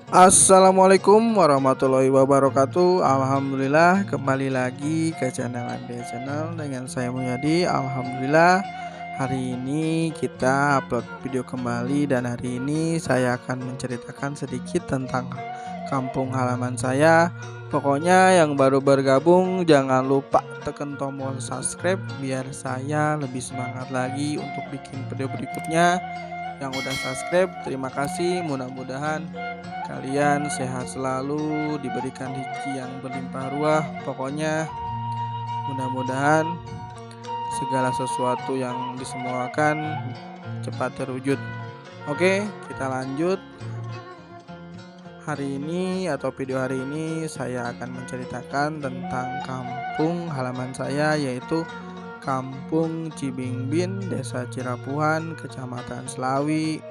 Assalamualaikum warahmatullahi wabarakatuh. Alhamdulillah, kembali lagi ke channel MD Channel dengan saya Mulyadi. Alhamdulillah, hari ini kita upload video kembali dan hari ini saya akan menceritakan sedikit tentang kampung halaman saya. Pokoknya yang baru bergabung jangan lupa tekan tombol subscribe biar saya lebih semangat lagi untuk bikin video berikutnya. Yang udah subscribe, terima kasih. Mudah-mudahan kalian sehat selalu, diberikan rezeki yang berlimpah ruah. Pokoknya mudah-mudahan segala sesuatu yang disemuakan cepat terwujud. Oke, kita lanjut. Hari ini atau video hari ini saya akan menceritakan tentang kampung halaman saya, yaitu Kampung Cibingbin, Desa Cirapuhan, Kecamatan Selawi,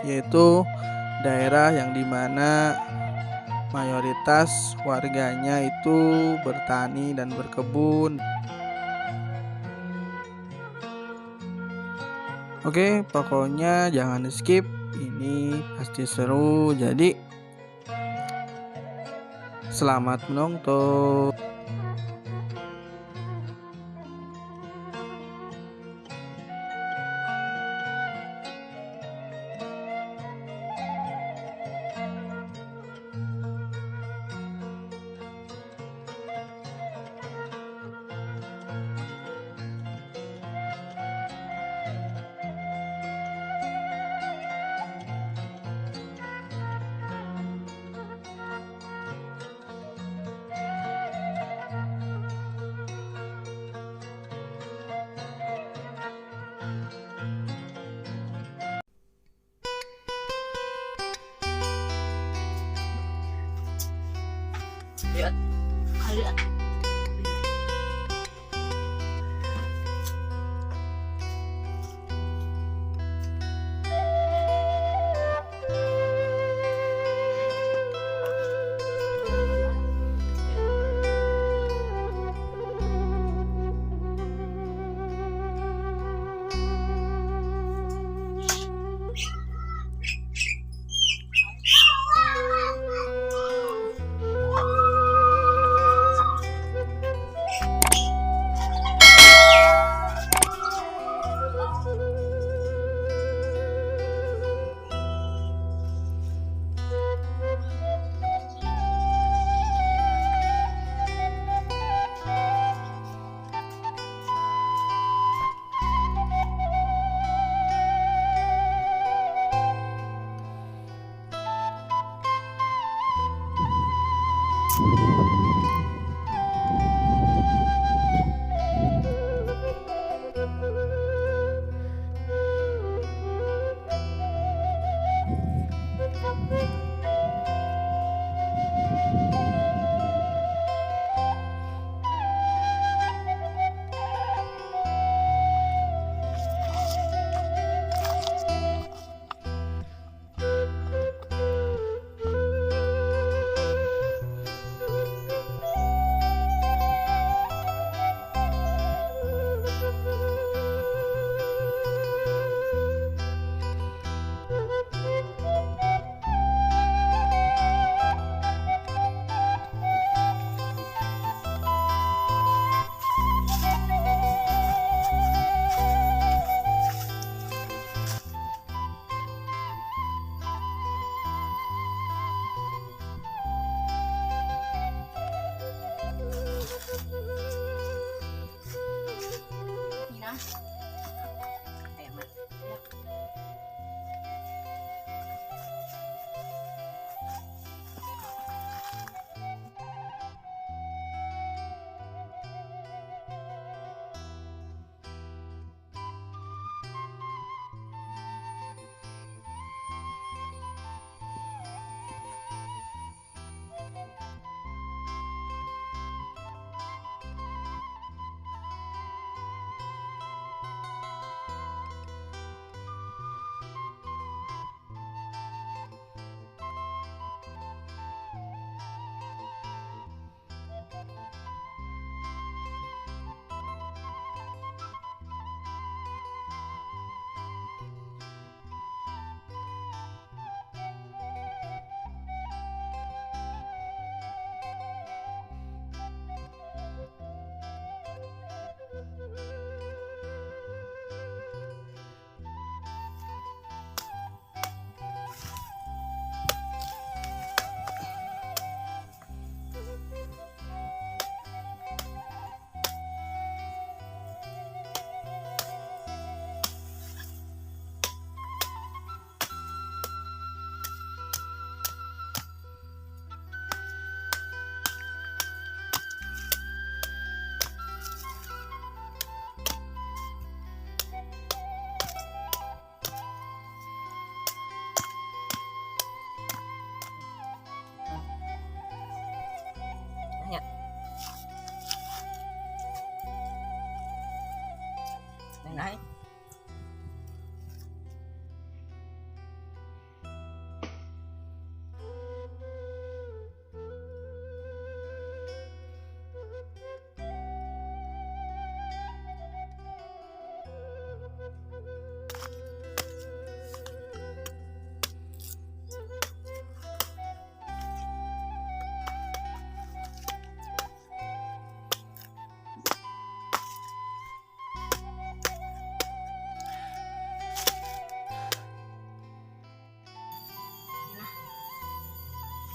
yaitu daerah yang dimana mayoritas warganya itu bertani dan berkebun. Oke, pokoknya jangan di skip, ini pasti seru, jadi selamat menonton. Lihat, lihat.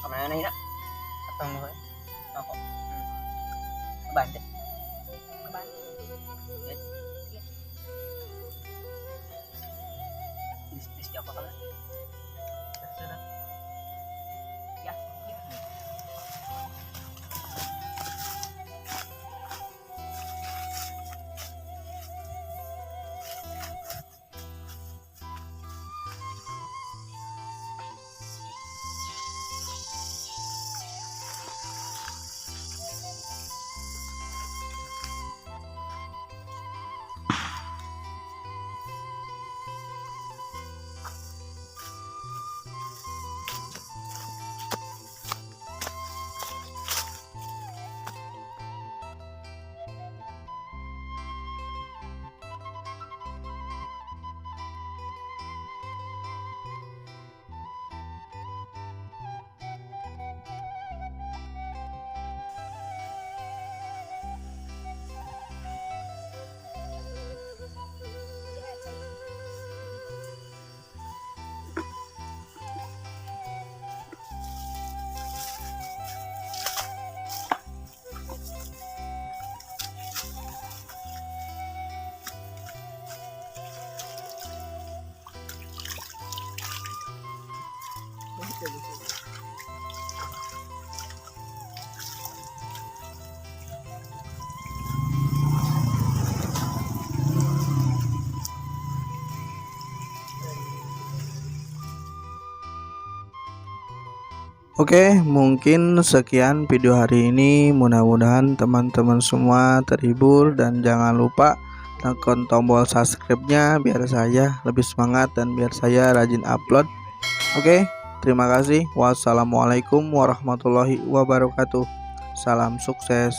Kemana ini nak? Atau mau aku? Bantu. Bis apa kalau? Ya. Oke, mungkin sekian video hari ini. Mudah-mudahan teman-teman semua terhibur, dan jangan lupa tekan tombol subscribe-nya biar saya lebih semangat dan biar saya rajin upload. Oke, terima kasih. Wassalamualaikum warahmatullahi wabarakatuh. Salam sukses.